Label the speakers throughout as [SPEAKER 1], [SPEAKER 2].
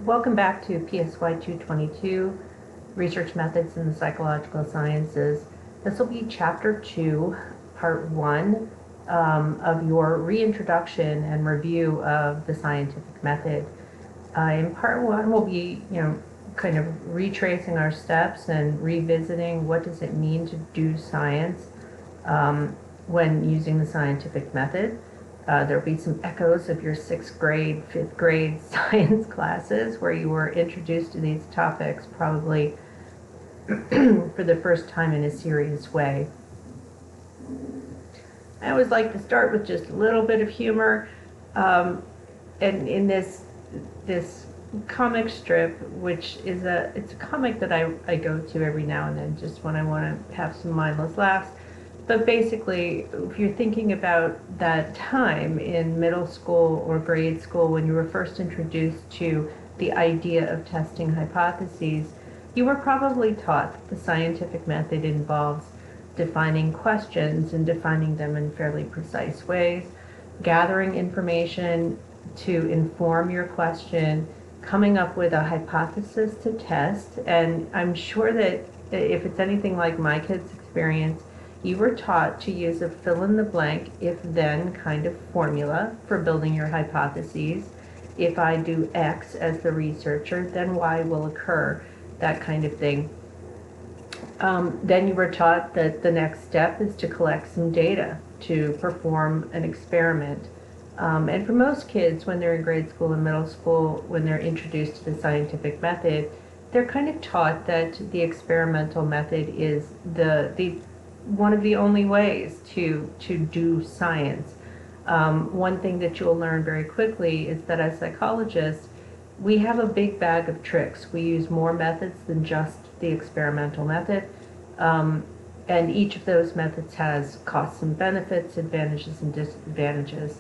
[SPEAKER 1] Welcome back to PSY 222, Research Methods in the Psychological Sciences. This will be Chapter 2, Part 1 of your reintroduction and review of the scientific method. In Part 1, we'll be, kind of retracing our steps and revisiting what does it mean to do science when using the scientific method. There'll be some echoes of your 6th grade, 5th grade science classes where you were introduced to these topics probably for the first time in a serious way. I always like to start with just a little bit of humor. And in this comic strip, which is it's a comic that I go to every now and then just when I want to have some mindless laughs. But basically, if you're thinking about that time in middle school or grade school when you were first introduced to the idea of testing hypotheses, you were probably taught that the scientific method involves defining questions and defining them in fairly precise ways, gathering information to inform your question, coming up with a hypothesis to test. And I'm sure that if it's anything like my kids' experience, you were taught to use a fill-in-the-blank if-then kind of formula for building your hypotheses. If I do X as the researcher, then Y will occur, that kind of thing. Then you were taught that the next step is to collect some data to perform an experiment. And for most kids, when they're in grade school and middle school, when they're introduced to the scientific method, they're kind of taught that the experimental method is the one of the only ways to do science. One thing that you'll learn very quickly is that as psychologists, we have a big bag of tricks. We use more methods than just the experimental method. And each of those methods has costs and benefits, advantages and disadvantages.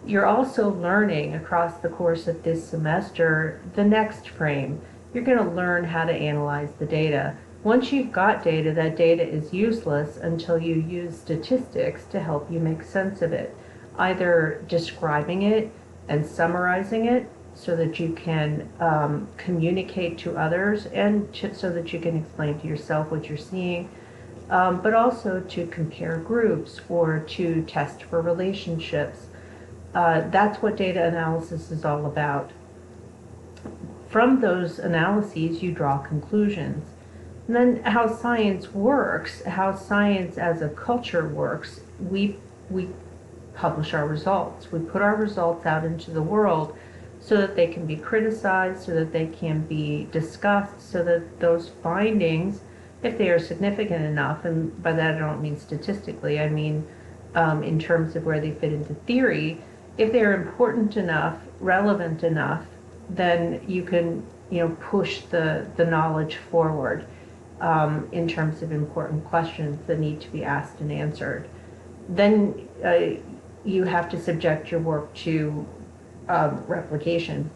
[SPEAKER 1] You're also learning across the course of this semester the next frame. You're going to learn how to analyze the data. Once you've got data, that data is useless until you use statistics to help you make sense of it, either describing it and summarizing it so that you can communicate to others and so that you can explain to yourself what you're seeing, but also to compare groups or to test for relationships. That's what data analysis is all about. From those analyses, you draw conclusions. And then how science works, how science as a culture works, we publish our results. We put our results out into the world so that they can be criticized, so that they can be discussed, so that those findings, if they are significant enough, and by that I don't mean statistically, I mean in terms of where they fit into theory, if they're important enough, relevant enough, then you can push the knowledge forward. In terms of important questions that need to be asked and answered. Then you have to subject your work to replication,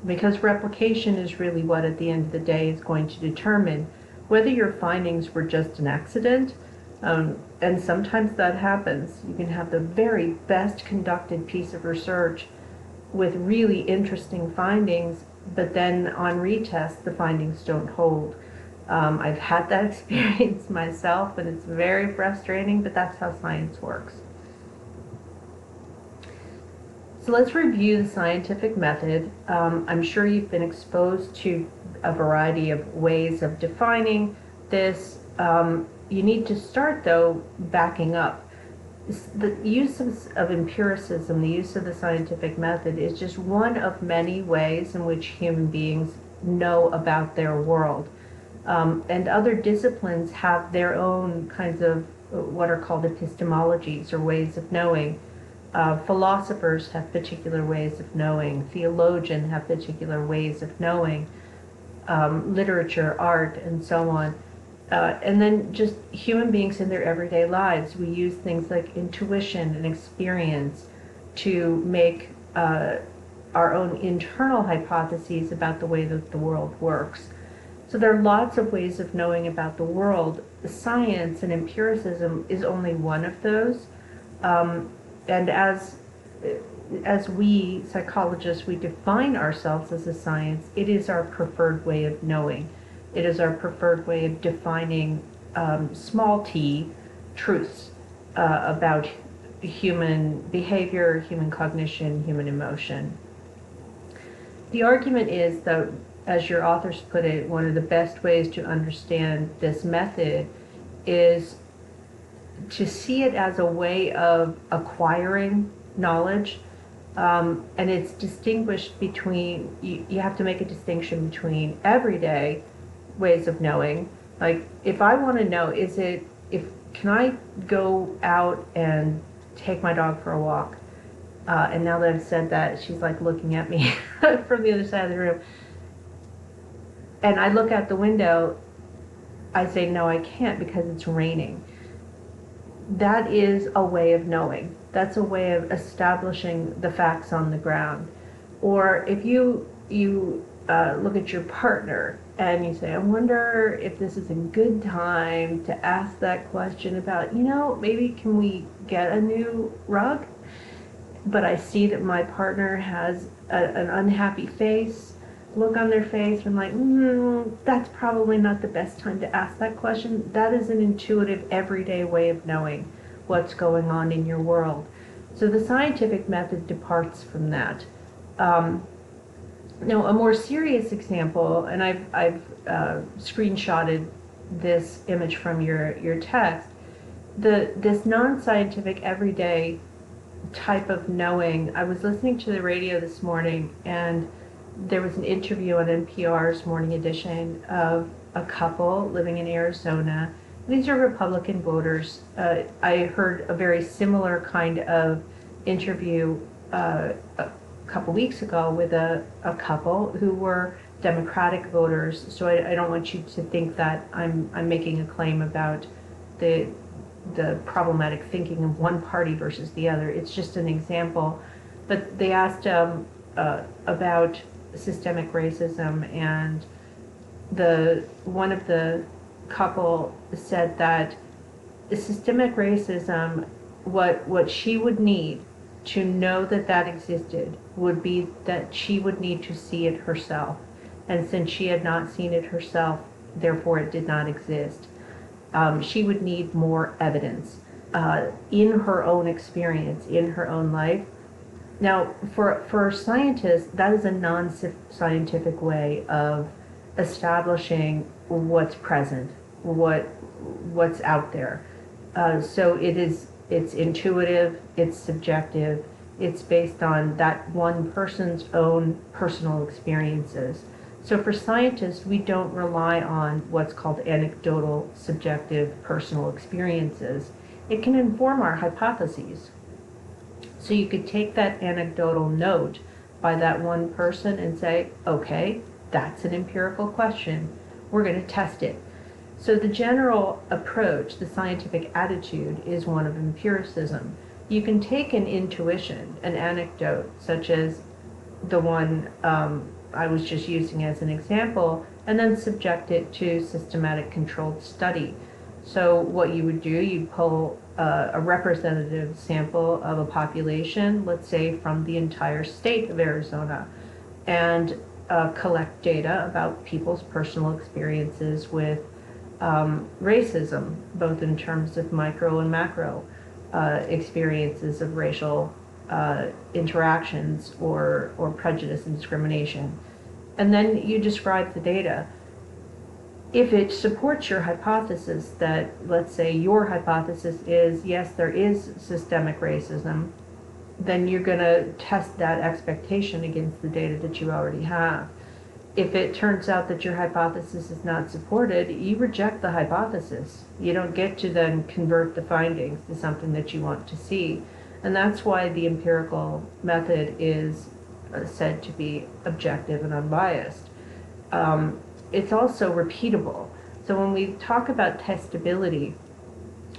[SPEAKER 1] because replication is really what at the end of the day is going to determine whether your findings were just an accident, and sometimes that happens. You can have the very best conducted piece of research with really interesting findings, but then on retest the findings don't hold. I've had that experience myself, and it's very frustrating, but that's how science works. So let's review the scientific method. I'm sure you've been exposed to a variety of ways of defining this. You need to start, though, backing up. The use of empiricism, the use of the scientific method, is just one of many ways in which human beings know about their world. And other disciplines have their own kinds of what are called epistemologies, or ways of knowing. Philosophers have particular ways of knowing. Theologians have particular ways of knowing. Literature, art, and so on. And then just human beings in their everyday lives, we use things like intuition and experience to make our own internal hypotheses about the way that the world works. So there are lots of ways of knowing about the world. Science and empiricism is only one of those. And as as we psychologists, we define ourselves as a science, it is our preferred way of knowing. It is our preferred way of defining small t truths about human behavior, human cognition, human emotion. The argument is that, as your authors put it, one of the best ways to understand this method is to see it as a way of acquiring knowledge. And it's distinguished between, you have to make a distinction between everyday ways of knowing. Like, if I want to know, can I go out and take my dog for a walk? And now that I've said that, she's like looking at me from the other side of the room. And I look out the window, I say, no, I can't because it's raining. That is a way of knowing. That's a way of establishing the facts on the ground. Or if you look at your partner and you say, I wonder if this is a good time to ask that question about, maybe can we get a new rug? But I see that my partner has an unhappy look on their face. I'm like, that's probably not the best time to ask that question. That is an intuitive, everyday way of knowing what's going on in your world. So the scientific method departs from that. Now, a more serious example, and I've screenshotted this image from your text, this non-scientific, everyday type of knowing. I was listening to the radio this morning, and there was an interview on NPR's Morning Edition of a couple living in Arizona. These are Republican voters. I heard a very similar kind of interview a couple weeks ago with a couple who were Democratic voters. So I don't want you to think that I'm making a claim about the problematic thinking of one party versus the other. It's just an example. But they asked about systemic racism, and one of the couple said that the systemic racism, what she would need to know that existed would be that she would need to see it herself. And since she had not seen it herself, therefore it did not exist. She would need more evidence in her own experience, in her own life. Now, for scientists, that is a non-scientific way of establishing what's present, what's out there. So it's intuitive, it's subjective, it's based on that one person's own personal experiences. So for scientists, we don't rely on what's called anecdotal, subjective, personal experiences. It can inform our hypotheses. So you could take that anecdotal note by that one person and say, okay, that's an empirical question. We're going to test it. So the general approach, the scientific attitude, is one of empiricism. You can take an intuition, an anecdote, such as the one I was just using as an example, and then subject it to systematic controlled study. So what you would do, you'd pull a representative sample of a population, let's say from the entire state of Arizona, and collect data about people's personal experiences with racism, both in terms of micro and macro experiences of racial interactions or prejudice and discrimination. And then you describe the data. If it supports your hypothesis that, let's say your hypothesis is, yes, there is systemic racism, then you're going to test that expectation against the data that you already have. If it turns out that your hypothesis is not supported, you reject the hypothesis. You don't get to then convert the findings to something that you want to see. And that's why the empirical method is said to be objective and unbiased. It's also repeatable. So when we talk about testability,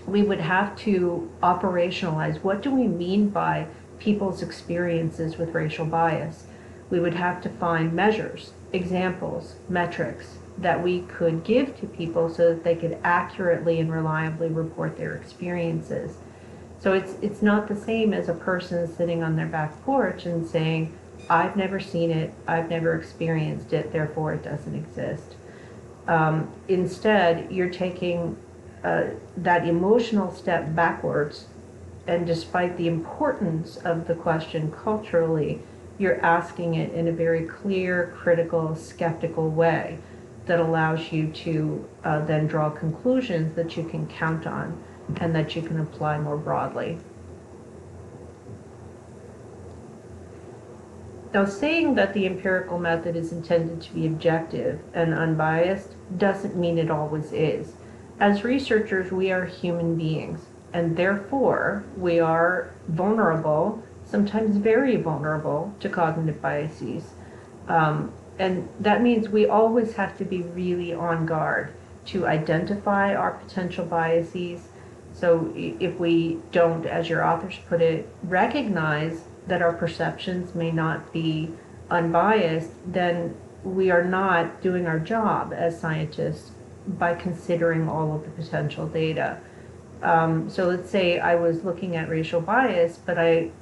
[SPEAKER 1] we would have to operationalize what do we mean by people's experiences with racial bias. We would have to find measures, examples, metrics that we could give to people so that they could accurately and reliably report their experiences. So it's not the same as a person sitting on their back porch and saying, I've never seen it, I've never experienced it, therefore it doesn't exist. Instead, you're taking that emotional step backwards, and despite the importance of the question culturally, you're asking it in a very clear, critical, skeptical way that allows you to then draw conclusions that you can count on and that you can apply more broadly. Now, saying that the empirical method is intended to be objective and unbiased doesn't mean it always is. As researchers, we are human beings, and therefore we are vulnerable, sometimes very vulnerable, to cognitive biases. And that means we always have to be really on guard to identify our potential biases. So if we don't, as your authors put it, recognize that our perceptions may not be unbiased, then we are not doing our job as scientists by considering all of the potential data. So let's say I was looking at racial bias, but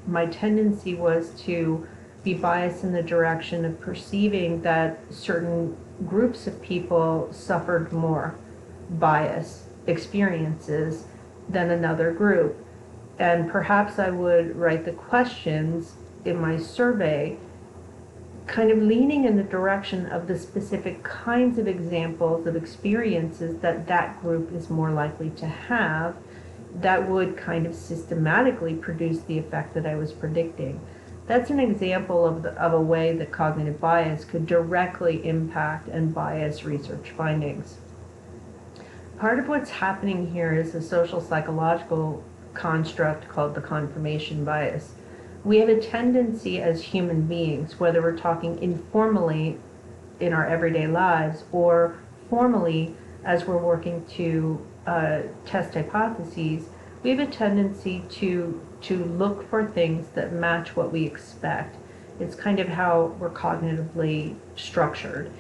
[SPEAKER 1] my tendency was to be biased in the direction of perceiving that certain groups of people suffered more bias experiences than another group. And perhaps I would write the questions in my survey kind of leaning in the direction of the specific kinds of examples of experiences that that group is more likely to have, that would kind of systematically produce the effect that I was predicting. That's an example of a way that cognitive bias could directly impact and bias research findings. Part of what's happening here is a social psychological construct called the confirmation bias. We have a tendency as human beings, whether we're talking informally in our everyday lives or formally as we're working to test hypotheses, we have a tendency to look for things that match what we expect. It's kind of how we're cognitively structured.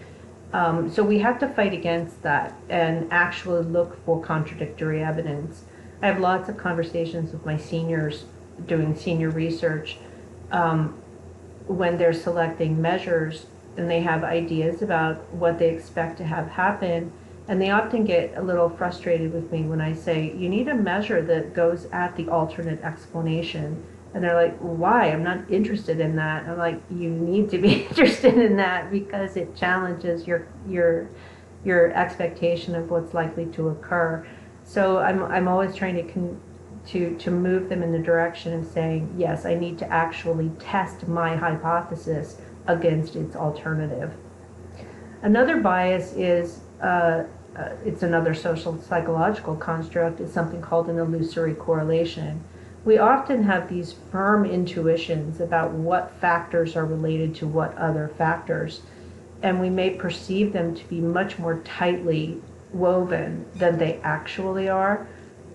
[SPEAKER 1] So we have to fight against that and actually look for contradictory evidence. I have lots of conversations with my seniors doing senior research when they're selecting measures and they have ideas about what they expect to have happen. And they often get a little frustrated with me when I say, you need a measure that goes at the alternate explanation. And they're like, why? I'm not interested in that. I'm like, you need to be interested in that because it challenges your expectation of what's likely to occur. So I'm always trying to move them in the direction of saying, yes, I need to actually test my hypothesis against its alternative. Another bias is, it's another social psychological construct, is something called an illusory correlation. We often have these firm intuitions about what factors are related to what other factors, and we may perceive them to be much more tightly woven than they actually are,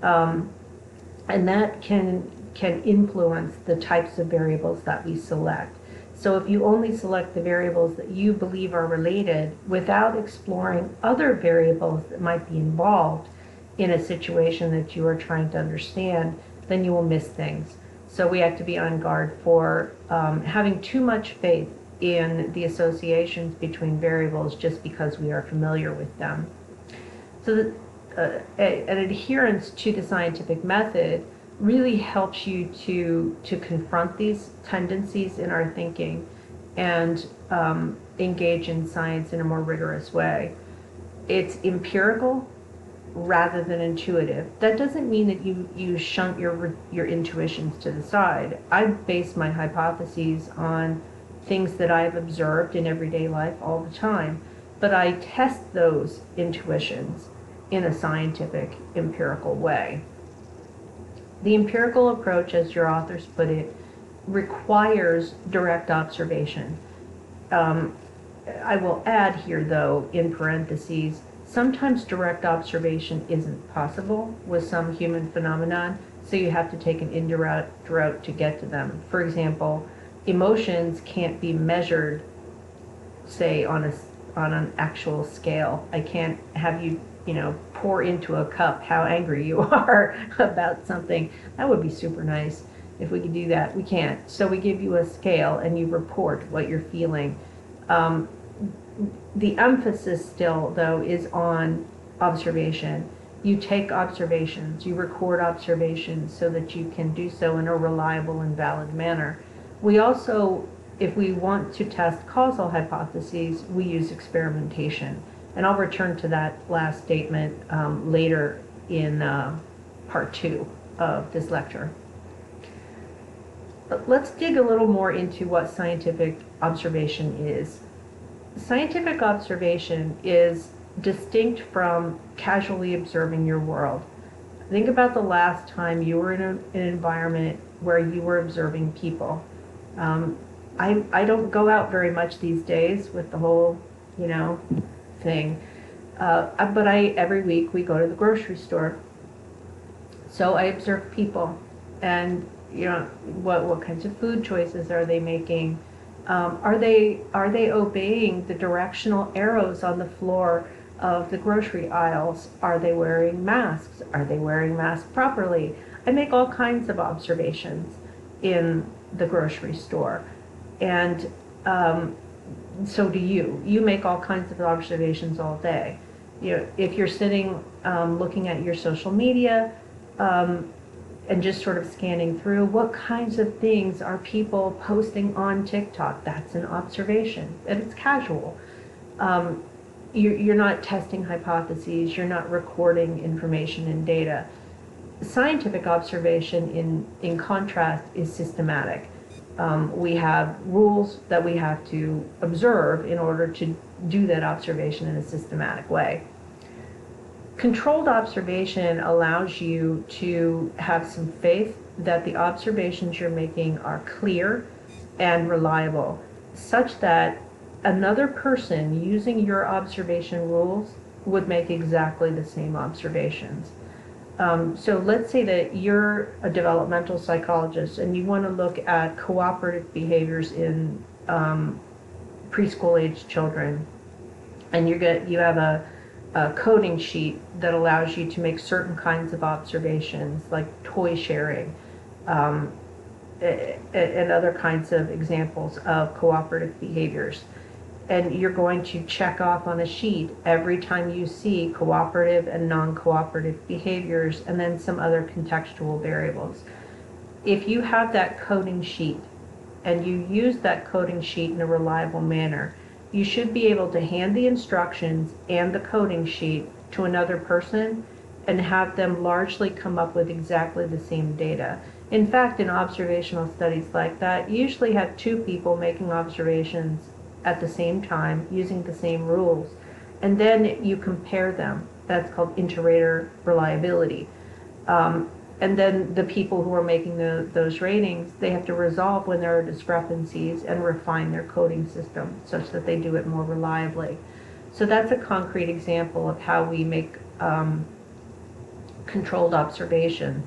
[SPEAKER 1] and that can influence the types of variables that we select. So if you only select the variables that you believe are related without exploring other variables that might be involved in a situation that you are trying to understand, then you will miss things. So we have to be on guard for having too much faith in the associations between variables just because we are familiar with them. So an adherence to the scientific method really helps you to confront these tendencies in our thinking and engage in science in a more rigorous way. It's empirical rather than intuitive. That doesn't mean that you shunt your intuitions to the side. I base my hypotheses on things that I've observed in everyday life all the time, but I test those intuitions in a scientific, empirical way. The empirical approach, as your authors put it, requires direct observation. I will add here, though, in parentheses, sometimes direct observation isn't possible with some human phenomenon, so you have to take an indirect route to get to them. For example, emotions can't be measured, say, on on an actual scale. I can't have you, pour into a cup how angry you are about something. That would be super nice if we could do that. We can't. So we give you a scale and you report what you're feeling. The emphasis still, though, is on observation. You take observations, you record observations so that you can do so in a reliable and valid manner. We also, if we want to test causal hypotheses, we use experimentation. And I'll return to that last statement later in part 2 of this lecture. But let's dig a little more into what scientific observation is. Scientific observation is distinct from casually observing your world. Think about the last time you were in an environment where you were observing people. I don't go out very much these days with the whole, thing. But every week we go to the grocery store. So I observe people and, what kinds of food choices are they making? Are they obeying the directional arrows on the floor of the grocery aisles? Are they wearing masks? Are they wearing masks properly? I make all kinds of observations in the grocery store. And so do you. You make all kinds of observations all day. If you're sitting looking at your social media and just sort of scanning through, what kinds of things are people posting on TikTok? That's an observation, and it's casual. You're not testing hypotheses, you're not recording information and data. Scientific observation, in contrast, is systematic. We have rules that we have to observe in order to do that observation in a systematic way. Controlled observation allows you to have some faith that the observations you're making are clear and reliable, such that another person using your observation rules would make exactly the same observations. So let's say that you're a developmental psychologist and you want to look at cooperative behaviors in preschool-age children, and you have a coding sheet that allows you to make certain kinds of observations, like toy sharing, and other kinds of examples of cooperative behaviors. And you're going to check off on a sheet every time you see cooperative and non-cooperative behaviors, and then some other contextual variables. If you have that coding sheet and you use that coding sheet in a reliable manner, you should be able to hand the instructions and the coding sheet to another person and have them largely come up with exactly the same data. In fact, in observational studies like that, you usually have two people making observations at the same time using the same rules, and then you compare them. That's called inter-rater reliability. And then the people who are making those ratings, they have to resolve when there are discrepancies and refine their coding system such that they do it more reliably. So that's a concrete example of how we make controlled observations.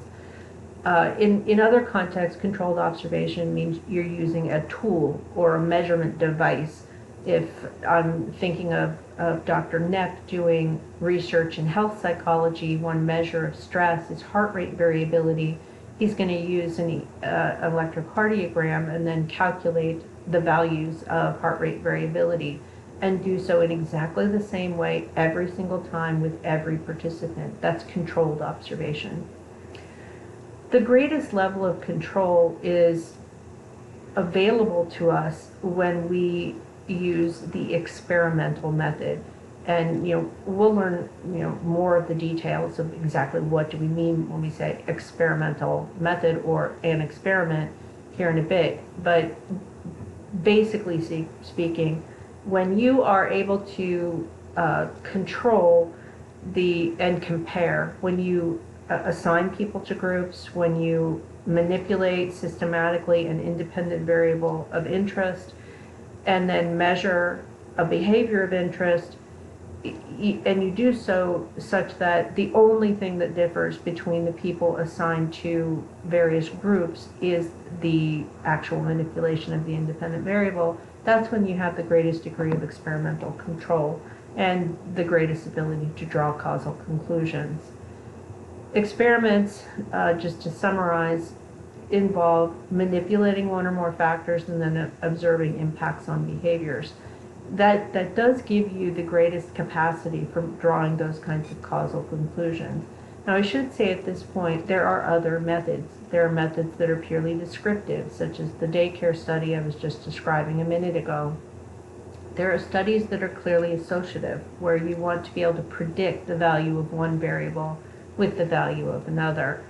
[SPEAKER 1] In other contexts, controlled observation means you're using a tool or a measurement device. If I'm thinking of Dr. Neff doing research in health psychology, one measure of stress is heart rate variability. He's going to use an electrocardiogram and then calculate the values of heart rate variability and do so in exactly the same way every single time with every participant. That's controlled observation. The greatest level of control is available to us when we use the experimental method. And we'll learn more of the details of exactly what do we mean when we say experimental method or an experiment here in a bit. But basically speaking, when you are able to control and compare, when you assign people to groups, when you manipulate systematically an independent variable of interest, and then measure a behavior of interest, and you do so such that the only thing that differs between the people assigned to various groups is the actual manipulation of the independent variable, that's when you have the greatest degree of experimental control and the greatest ability to draw causal conclusions. Experiments, just to summarize, involve manipulating one or more factors and then observing impacts on behaviors. That does give you the greatest capacity for drawing those kinds of causal conclusions. Now, I should say at this point, there are other methods. There are methods that are purely descriptive, such as the daycare study I was just describing a minute ago. There are studies that are clearly associative, where you want to be able to predict the value of one variable with the value of another.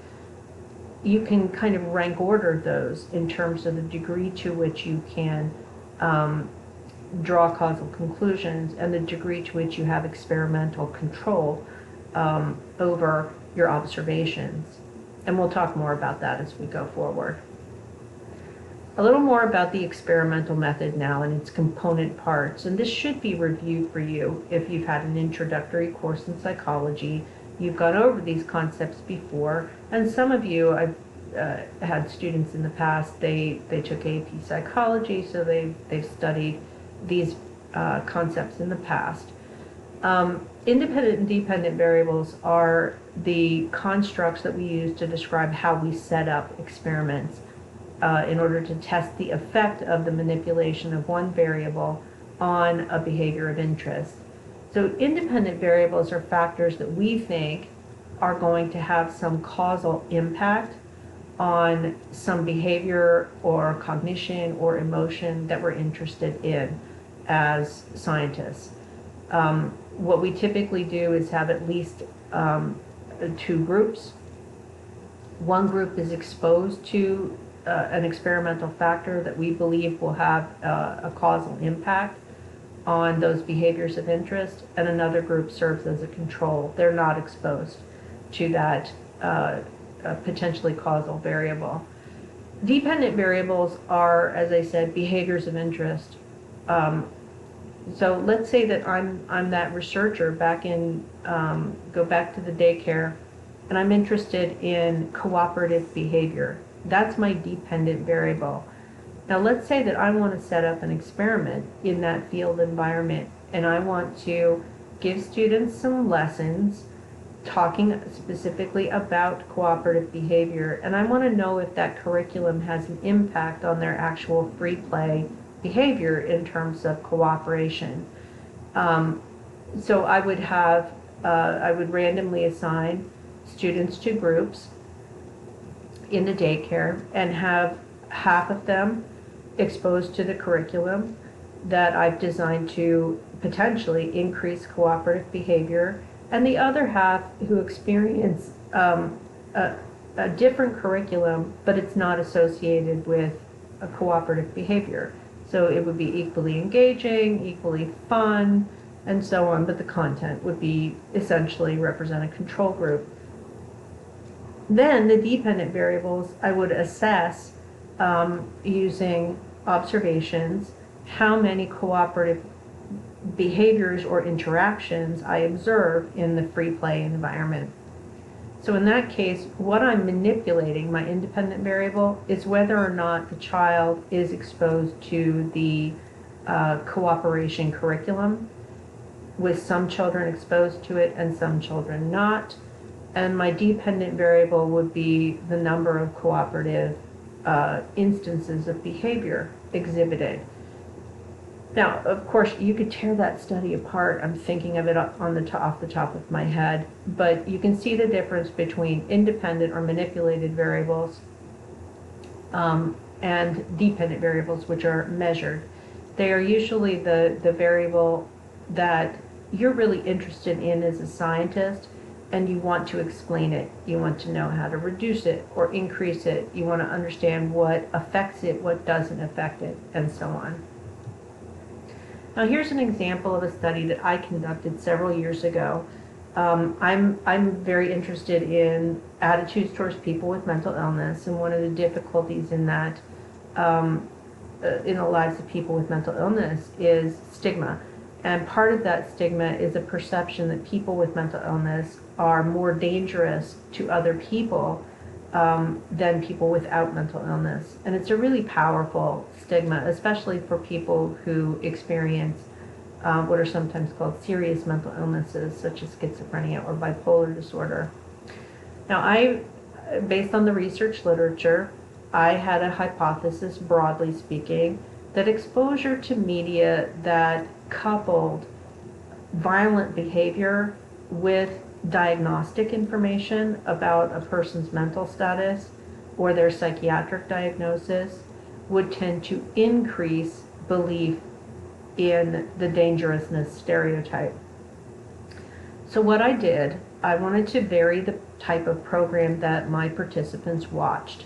[SPEAKER 1] You can kind of rank order those in terms of the degree to which you can draw causal conclusions and the degree to which you have experimental control over your observations. And we'll talk more about that as we go forward. A little more about the experimental method now and its component parts. And this should be reviewed for you if you've had an introductory course in psychology. You've gone over these concepts before, and some of you, I've had students in the past, they took AP psychology, so they've studied these concepts in the past. Independent and dependent variables are the constructs that we use to describe how we set up experiments in order to test the effect of the manipulation of one variable on a behavior of interest. So independent variables are factors that we think are going to have some causal impact on some behavior or cognition or emotion that we're interested in as scientists. What we typically do is have at least two groups. One group is exposed to an experimental factor that we believe will have a causal impact on those behaviors of interest, and another group serves as a control. They're not exposed to that potentially causal variable. Dependent variables are, as I said, behaviors of interest. So let's say that I'm that researcher back in, go back to the daycare, and I'm interested in cooperative behavior. That's my dependent variable. Now let's say that I want to set up an experiment in that field environment, and I want to give students some lessons talking specifically about cooperative behavior, and I want to know if that curriculum has an impact on their actual free play behavior in terms of cooperation. So I would have, I would randomly assign students to groups in the daycare and have half of them exposed to the curriculum that I've designed to potentially increase cooperative behavior, and the other half who experience a different curriculum, but it's not associated with a cooperative behavior. So it would be equally engaging, equally fun, and so on, but the content would be essentially represent a control group. Then the dependent variables I would assess using observations, how many cooperative behaviors or interactions I observe in the free play environment. So in that case, what I'm manipulating, my independent variable, is whether or not the child is exposed to the cooperation curriculum, with some children exposed to it and some children not. And my dependent variable would be the number of cooperative instances of behavior exhibited. Now, of course, you could tear that study apart. I'm thinking of it off the top of my head, but you can see the difference between independent or manipulated variables and dependent variables, which are measured. They are usually the variable that you're really interested in as a scientist, and you want to explain it. You want to know how to reduce it or increase it. You want to understand what affects it, what doesn't affect it, and so on. Now here's an example of a study that I conducted several years ago. I'm very interested in attitudes towards people with mental illness, and one of the difficulties in that, in the lives of people with mental illness, is stigma. And part of that stigma is a perception that people with mental illness are more dangerous to other people than people without mental illness. And it's a really powerful stigma, especially for people who experience what are sometimes called serious mental illnesses, such as schizophrenia or bipolar disorder. Now, based on the research literature, I had a hypothesis, broadly speaking, that exposure to media that coupled violent behavior with diagnostic information about a person's mental status or their psychiatric diagnosis would tend to increase belief in the dangerousness stereotype. So what I did, I wanted to vary the type of program that my participants watched.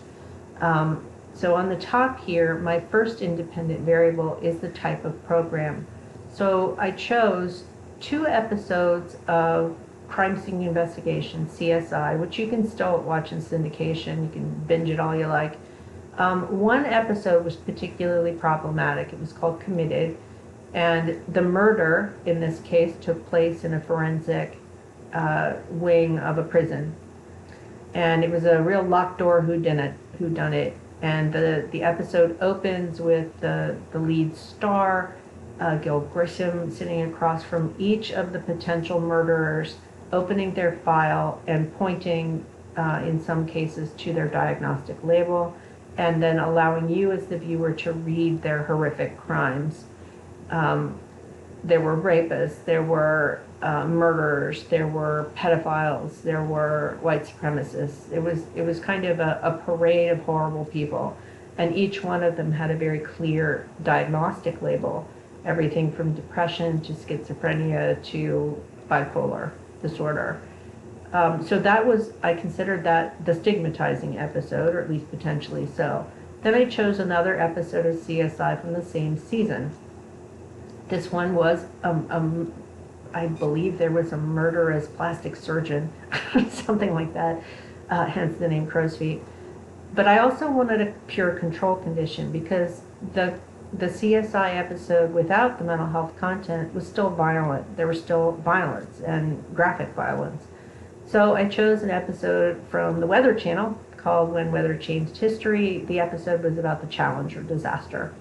[SPEAKER 1] So on the top here, my first independent variable is the type of program. So I chose 2 episodes of Crime Scene Investigation, CSI, which you can still watch in syndication. You can binge it all you like. One episode was particularly problematic. It was called Committed, and the murder in this case took place in a forensic wing of a prison. And it was a real locked door whodunit. And the episode opens with the lead star, Gil Grissom, sitting across from each of the potential murderers, opening their file and pointing, in some cases, to their diagnostic label, and then allowing you as the viewer to read their horrific crimes. There were rapists, there were murderers, there were pedophiles, there were white supremacists. It was kind of a parade of horrible people, and each one of them had a very clear diagnostic label, everything from depression to schizophrenia to bipolar disorder. So I considered that the stigmatizing episode, or at least potentially so. Then I chose another episode of CSI from the same season. This one was, I believe there was a murderous plastic surgeon, something like that, hence the name Crow's Feet. But I also wanted a pure control condition because the CSI episode without the mental health content was still violent. There was still violence and graphic violence. So I chose an episode from the Weather Channel called When Weather Changed History. The episode was about the Challenger disaster.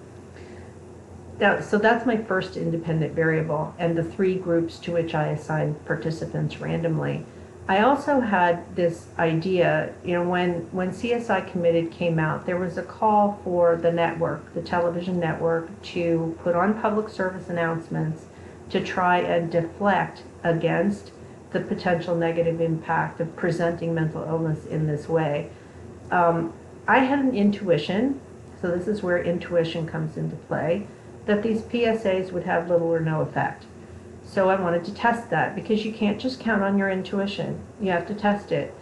[SPEAKER 1] So that's my first independent variable and the 3 groups to which I assigned participants randomly. I also had this idea, when CSI Committed came out, there was a call for the network, the television network, to put on public service announcements to try and deflect against the potential negative impact of presenting mental illness in this way. I had an intuition, so this is where intuition comes into play, that these PSAs would have little or no effect. So I wanted to test that because you can't just count on your intuition. You have to test it.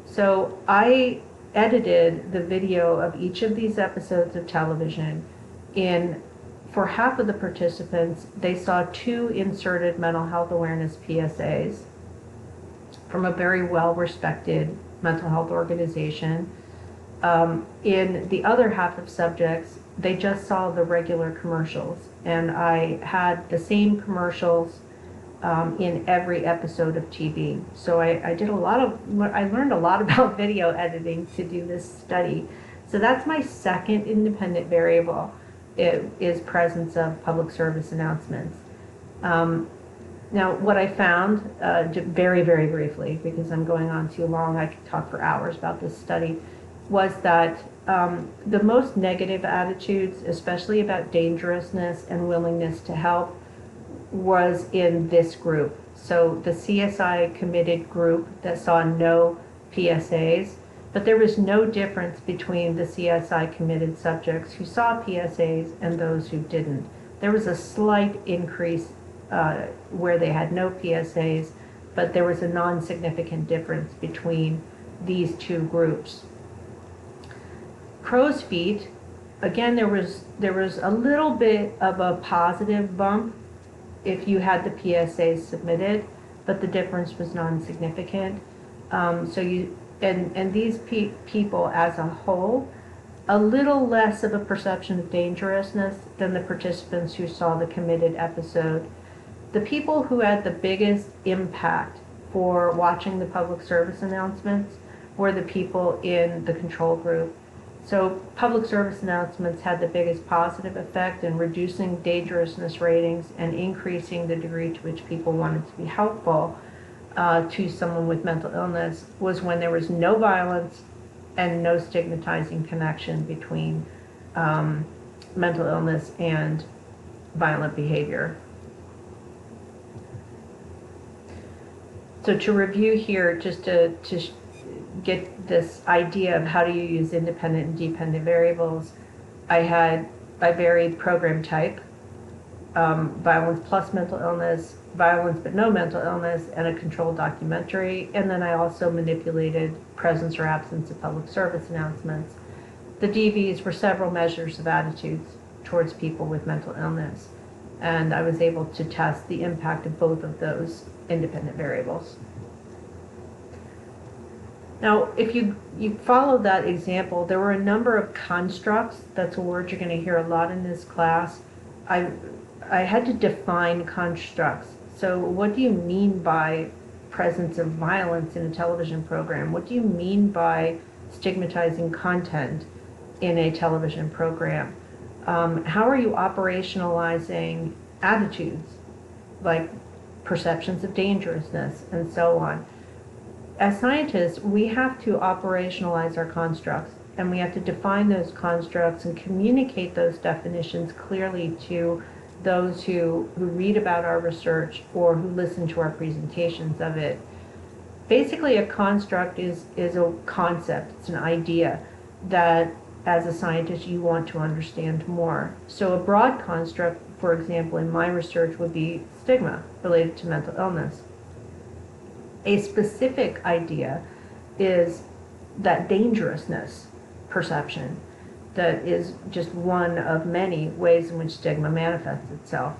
[SPEAKER 1] So I edited the video of each of these episodes of television. For half of the participants, they saw 2 inserted mental health awareness PSAs from a very well-respected mental health organization. In the other half of subjects, they just saw the regular commercials, and I had the same commercials in every episode of TV. So I learned a lot about video editing to do this study. So that's my second independent variable, is presence of public service announcements. Now, what I found, very, very briefly, because I'm going on too long, I could talk for hours about this study, was that the most negative attitudes, especially about dangerousness and willingness to help, was in this group. So the CSI Committed group that saw no PSAs, but there was no difference between the CSI Committed subjects who saw PSAs and those who didn't. There was a slight increase where they had no PSAs, but there was a non-significant difference between these 2 groups. Crow's Feet, again, there was a little bit of a positive bump if you had the PSAs submitted, but the difference was non-significant. And these people as a whole, a little less of a perception of dangerousness than the participants who saw the Committed episode. The people who had the biggest impact for watching the public service announcements were the people in the control group. So public service announcements had the biggest positive effect in reducing dangerousness ratings and increasing the degree to which people wanted to be helpful to someone with mental illness was when there was no violence and no stigmatizing connection between mental illness and violent behavior. So to review here, just to get this idea of how do you use independent and dependent variables, I varied program type, violence plus mental illness, violence but no mental illness, and a controlled documentary. And then I also manipulated presence or absence of public service announcements. The DVs were several measures of attitudes towards people with mental illness. And I was able to test the impact of both of those independent variables. Now, if you follow that example, there were a number of constructs. That's a word you're going to hear a lot in this class. I had to define constructs. So what do you mean by presence of violence in a television program? What do you mean by stigmatizing content in a television program? How are you operationalizing attitudes like perceptions of dangerousness and so on? As scientists, we have to operationalize our constructs, and we have to define those constructs and communicate those definitions clearly to those who read about our research or who listen to our presentations of it. Basically, a construct is a concept, it's an idea that as a scientist you want to understand more. So a broad construct, for example, in my research would be stigma related to mental illness. A specific idea is that dangerousness perception that is just one of many ways in which stigma manifests itself.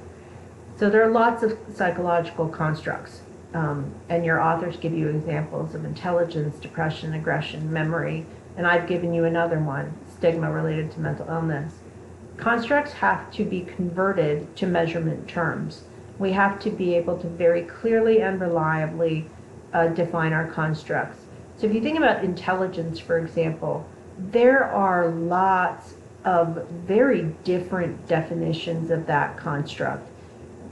[SPEAKER 1] So there are lots of psychological constructs, and your authors give you examples of intelligence, depression, aggression, memory, and I've given you another one, stigma related to mental illness. Constructs have to be converted to measurement terms. We have to be able to very clearly and reliably define our constructs. So if you think about intelligence, for example, there are lots of very different definitions of that construct.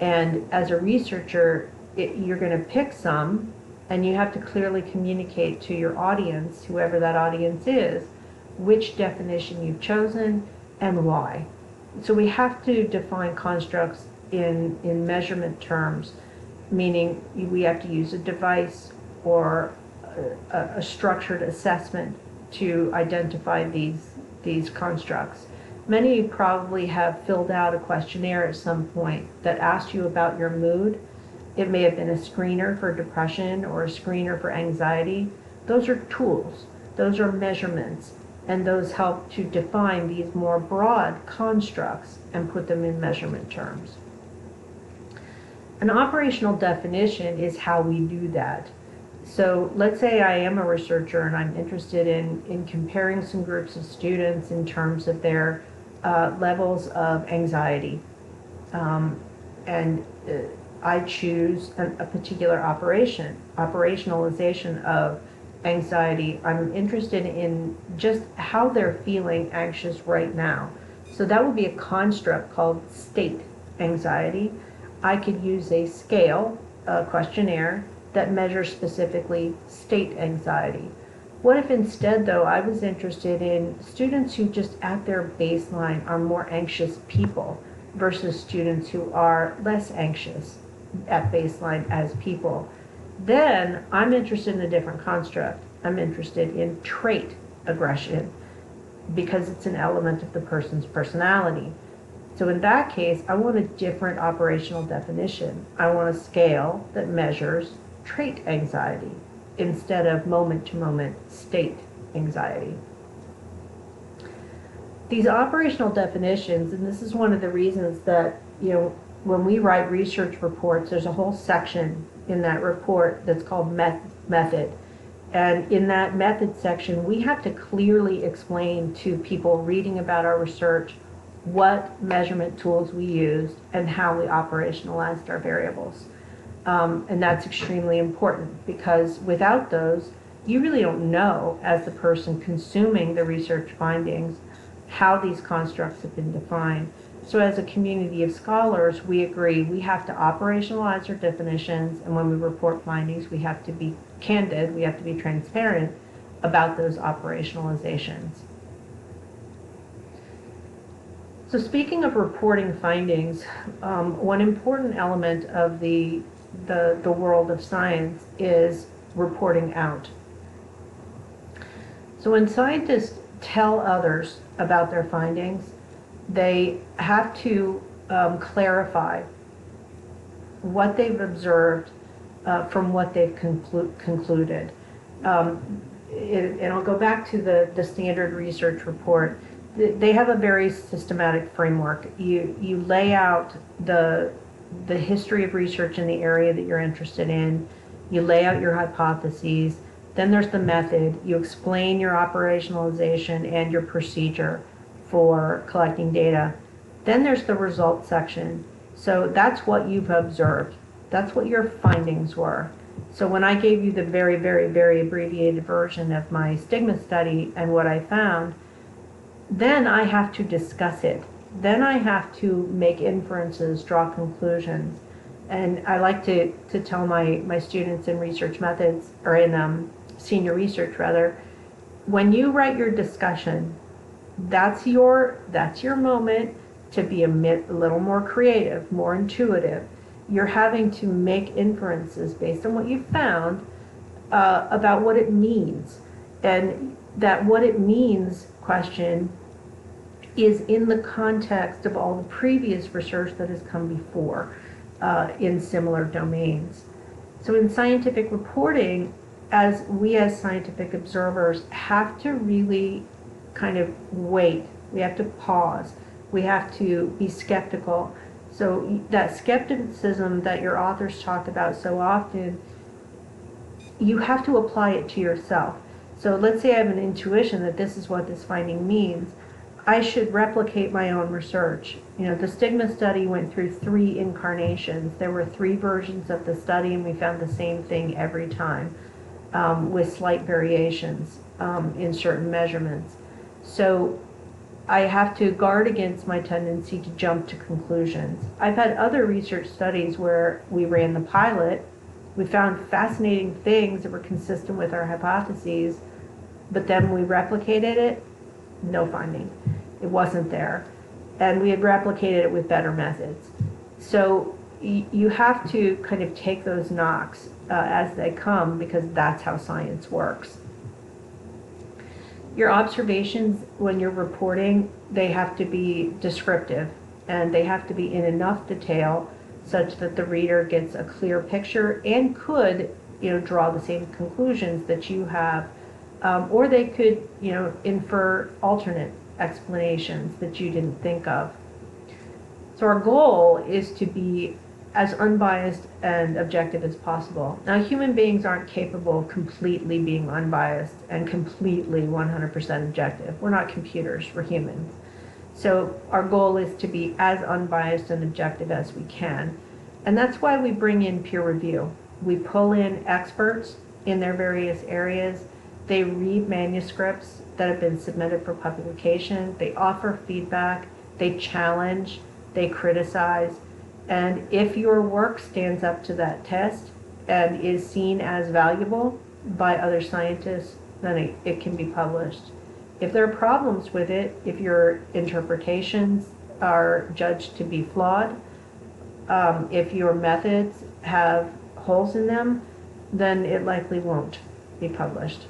[SPEAKER 1] And as a researcher, you're going to pick some, and you have to clearly communicate to your audience, whoever that audience is, which definition you've chosen and why. So we have to define constructs in measurement terms, meaning we have to use a device or a structured assessment to identify these constructs. Many of you probably have filled out a questionnaire at some point that asked you about your mood. It may have been a screener for depression or a screener for anxiety. Those are tools, those are measurements, and those help to define these more broad constructs and put them in measurement terms. An operational definition is how we do that. So let's say I am a researcher and I'm interested in comparing some groups of students in terms of their levels of anxiety. I choose a particular operationalization of anxiety. I'm interested in just how they're feeling anxious right now. So that would be a construct called state anxiety. I could use a scale, a questionnaire, that measures specifically state anxiety. What if instead, though, I was interested in students who just at their baseline are more anxious people versus students who are less anxious at baseline as people? Then I'm interested in a different construct. I'm interested in trait aggression because it's an element of the person's personality. So in that case, I want a different operational definition. I want a scale that measures trait anxiety instead of moment-to-moment state anxiety. These operational definitions, and this is one of the reasons that, when we write research reports, there's a whole section in that report that's called method. And in that method section, we have to clearly explain to people reading about our research what measurement tools we used and how we operationalized our variables. And that's extremely important because without those, you really don't know, as the person consuming the research findings, how these constructs have been defined. So as a community of scholars, we agree we have to operationalize our definitions, and when we report findings, we have to be candid, we have to be transparent about those operationalizations. So speaking of reporting findings, one important element of the world of science is reporting out. So when scientists tell others about their findings, they have to clarify what they've observed from what they've concluded. And I'll go back to the standard research report. They have a very systematic framework. You lay out the history of research in the area that you're interested in. You lay out your hypotheses. Then there's the method. You explain your operationalization and your procedure for collecting data. Then there's the results section. So that's what you've observed. That's what your findings were. So when I gave you the very, very, very abbreviated version of my stigma study and what I found, then I have to discuss it. Then I have to make inferences, draw conclusions. And I like to tell my students in research methods, or in senior research rather, when you write your discussion, that's your moment to be a little more creative, more intuitive. You're having to make inferences based on what you found about what it means. And that what it means question is in the context of all the previous research that has come before in similar domains. So in scientific reporting, as scientific observers have to really kind of wait, we have to pause, we have to be skeptical. So that skepticism that your authors talk about so often, you have to apply it to yourself. So let's say I have an intuition that this is what this finding means. I should replicate my own research. You know, the stigma study went through 3 incarnations. There were 3 versions of the study, and we found the same thing every time, with slight variations in certain measurements. So I have to guard against my tendency to jump to conclusions. I've had other research studies where we ran the pilot, we found fascinating things that were consistent with our hypotheses, but then we replicated it, no finding. It wasn't there. And we had replicated it with better methods. So you have to kind of take those knocks as they come, because that's how science works. Your observations when you're reporting, they have to be descriptive, and they have to be in enough detail such that the reader gets a clear picture and could, draw the same conclusions that you have, or they could, infer alternate explanations that you didn't think of. So our goal is to be as unbiased and objective as possible. Now, human beings aren't capable of completely being unbiased and completely 100% objective. We're not computers, we're humans. So our goal is to be as unbiased and objective as we can. And that's why we bring in peer review. We pull in experts in their various areas. They read manuscripts that have been submitted for publication. They offer feedback. They challenge. They criticize. And if your work stands up to that test and is seen as valuable by other scientists, then it can be published. If there are problems with it, if your interpretations are judged to be flawed, if your methods have holes in them, then it likely won't be published.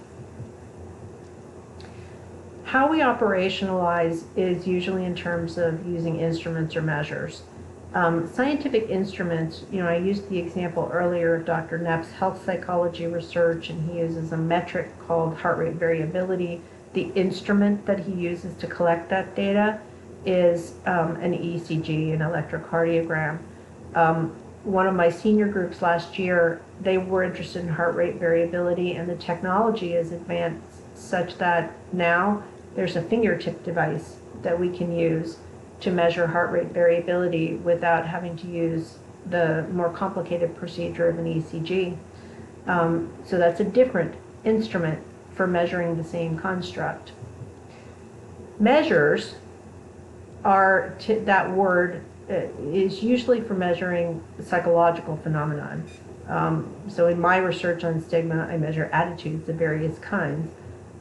[SPEAKER 1] How we operationalize is usually in terms of using instruments or measures. Scientific instruments, I used the example earlier of Dr. Knapp's health psychology research, and he uses a metric called heart rate variability. The instrument that he uses to collect that data is an ECG, an electrocardiogram. One of my senior groups last year, they were interested in heart rate variability, and the technology is advanced such that now there's a fingertip device that we can use to measure heart rate variability without having to use the more complicated procedure of an ECG. So that's a different instrument for measuring the same construct. Measures are, that word is usually for measuring psychological phenomenon. So in my research on stigma, I measure attitudes of various kinds.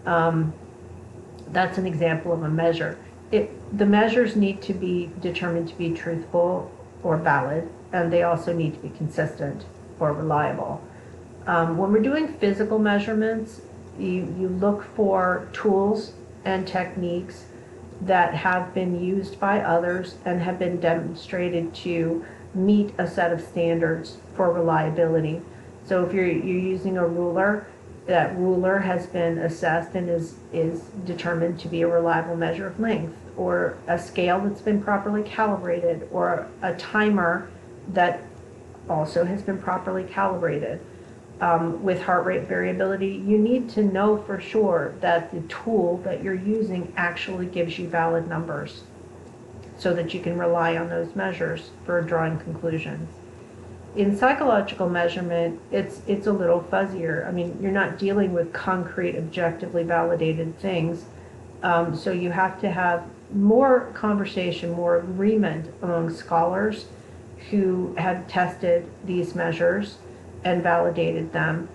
[SPEAKER 1] That's an example of a measure. The measures need to be determined to be truthful or valid, and they also need to be consistent or reliable. When we're doing physical measurements, you look for tools and techniques that have been used by others and have been demonstrated to meet a set of standards for reliability. So if you're using a ruler, that ruler has been assessed and is determined to be a reliable measure of length, or a scale that's been properly calibrated, or a timer that also has been properly calibrated. With heart rate variability, you need to know for sure that the tool that you're using actually gives you valid numbers so that you can rely on those measures for drawing conclusions. In psychological measurement, it's a little fuzzier. I mean, you're not dealing with concrete, objectively validated things, so you have to have more conversation, more agreement among scholars who have tested these measures and validated them.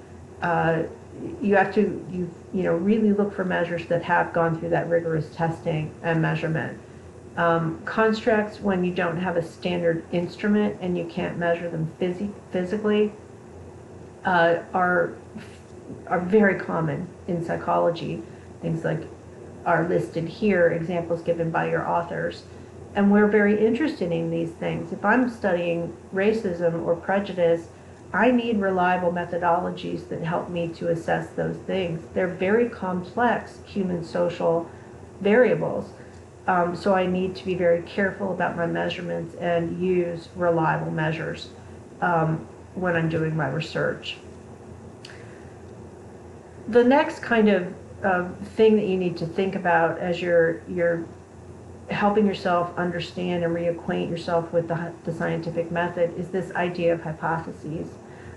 [SPEAKER 1] You have to really look for measures that have gone through that rigorous testing and measurement. Constructs, when you don't have a standard instrument and you can't measure them physically, are very common in psychology. Things like are listed here, examples given by your authors. And we're very interested in these things. If I'm studying racism or prejudice, I need reliable methodologies that help me to assess those things. They're very complex human social variables. So I need to be very careful about my measurements and use reliable measures when I'm doing my research. The next kind of thing that you need to think about as you're helping yourself understand and reacquaint yourself with the scientific method is this idea of hypotheses.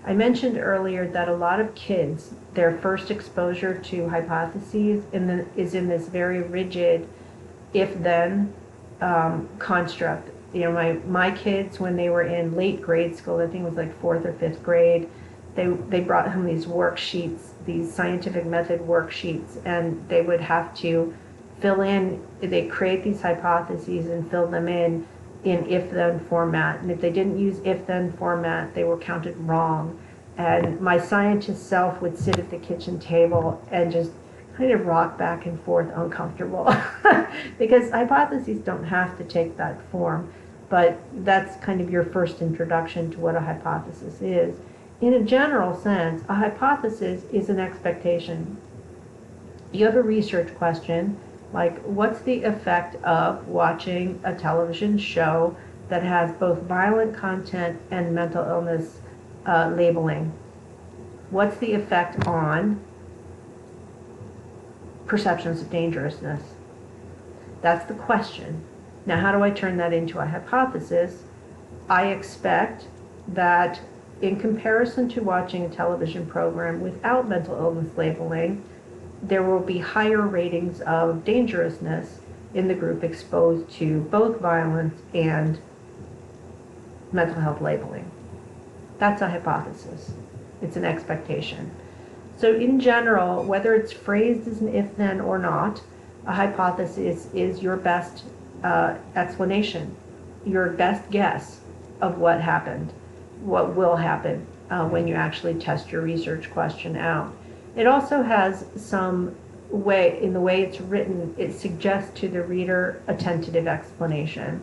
[SPEAKER 1] I mentioned earlier that a lot of kids, their first exposure to hypotheses is in this very rigid if-then construct. You know, my kids, when they were in late grade school, I think it was like 4th or 5th grade, they brought home these worksheets, these scientific method worksheets, and they would have to fill in, they create these hypotheses and fill them in if-then format. And if they didn't use if-then format, they were counted wrong. And my scientist self would sit at the kitchen table and just kind of rock back and forth uncomfortable because hypotheses don't have to take that form, but that's kind of your first introduction to what a hypothesis is. In a general sense, a hypothesis is an expectation. You have a research question, like what's the effect of watching a television show that has both violent content and mental illness labeling? What's the effect on perceptions of dangerousness? That's the question. Now, how do I turn that into a hypothesis? I expect that in comparison to watching a television program without mental illness labeling, there will be higher ratings of dangerousness in the group exposed to both violence and mental health labeling. That's a hypothesis. It's an expectation. So in general, whether it's phrased as an if-then or not, a hypothesis is your best explanation, your best guess of what happened, what will happen when you actually test your research question out. It also has some way, in the way it's written, it suggests to the reader a tentative explanation.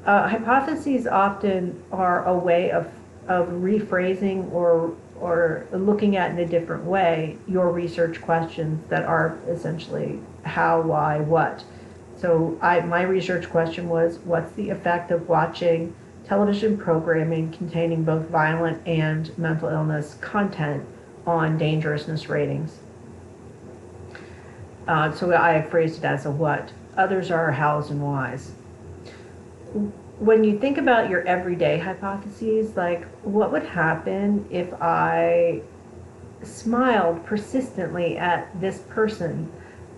[SPEAKER 1] Hypotheses often are a way of rephrasing or looking at in a different way your research questions that are essentially how, why, what. So my research question was, what's the effect of watching television programming containing both violent and mental illness content on dangerousness ratings? So I phrased it as a what. Others are hows and whys. When you think about your everyday hypotheses, like what would happen if I smiled persistently at this person,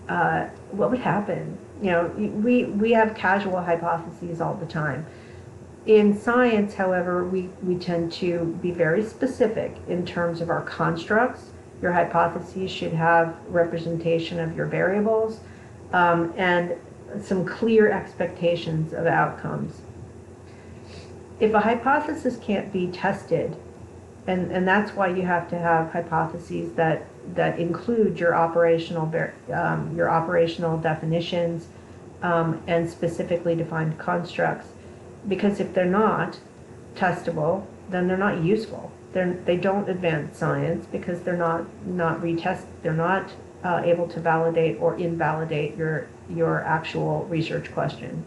[SPEAKER 1] what would happen? You know, we have casual hypotheses all the time. In science, however, we tend to be very specific in terms of our constructs. Your hypotheses should have representation of your variables, and some clear expectations of outcomes. If a hypothesis can't be tested, and that's why you have to have hypotheses that include your operational definitions, and specifically defined constructs, because if they're not testable, then they're not useful. They don't advance science because they're not retest. They're not able to validate or invalidate your actual research question.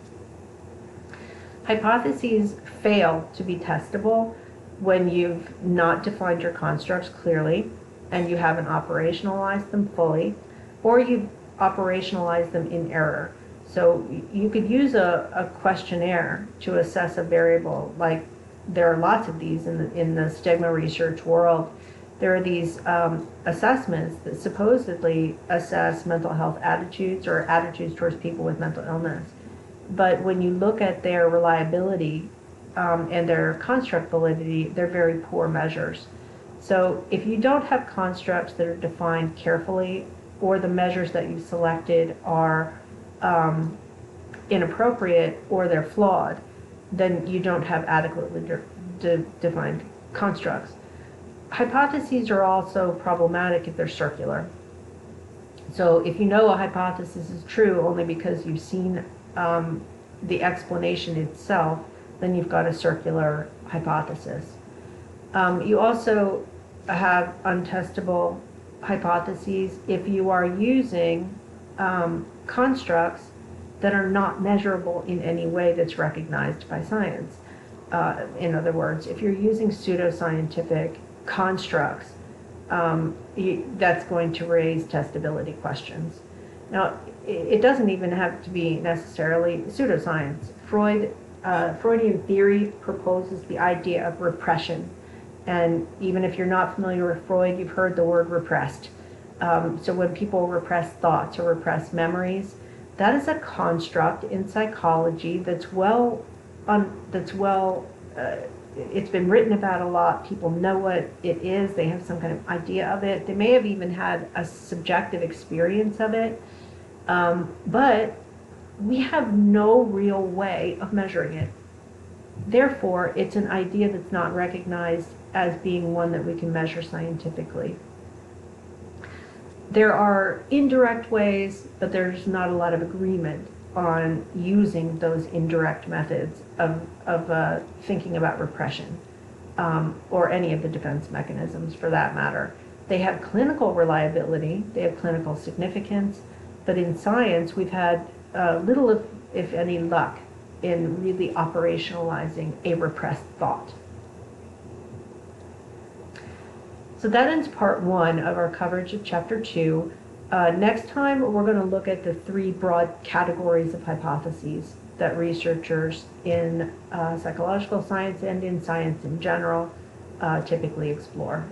[SPEAKER 1] Hypotheses fail to be testable when you've not defined your constructs clearly and you haven't operationalized them fully, or you've operationalized them in error. So you could use a questionnaire to assess a variable. Like, there are lots of these in the stigma research world. There are these assessments that supposedly assess mental health attitudes or attitudes towards people with mental illness. But when you look at their reliability and their construct validity, they're very poor measures. So if you don't have constructs that are defined carefully, or the measures that you've selected are inappropriate or they're flawed, then you don't have adequately defined constructs. Hypotheses are also problematic if they're circular. So if you know a hypothesis is true only because you've seen the explanation itself, then you've got a circular hypothesis. You also have untestable hypotheses if you are using constructs that are not measurable in any way that's recognized by science. In other words, if you're using pseudoscientific constructs, that's going to raise testability questions. Now, it doesn't even have to be necessarily pseudoscience. Freudian theory proposes the idea of repression. And even if you're not familiar with Freud, you've heard the word repressed. So when people repress thoughts or repress memories, that is a construct in psychology that's it's been written about a lot. People know what it is. They have some kind of idea of it. They may have even had a subjective experience of it. But we have no real way of measuring it. Therefore, it's an idea that's not recognized as being one that we can measure scientifically. There are indirect ways, but there's not a lot of agreement on using those indirect methods of thinking about repression, or any of the defense mechanisms for that matter. They have clinical reliability, they have clinical significance, but in science we've had little, if any, luck in really operationalizing a repressed thought. So that ends part 1 of our coverage of chapter 2. Next time we're going to look at the 3 broad categories of hypotheses that researchers in psychological science and in science in general typically explore.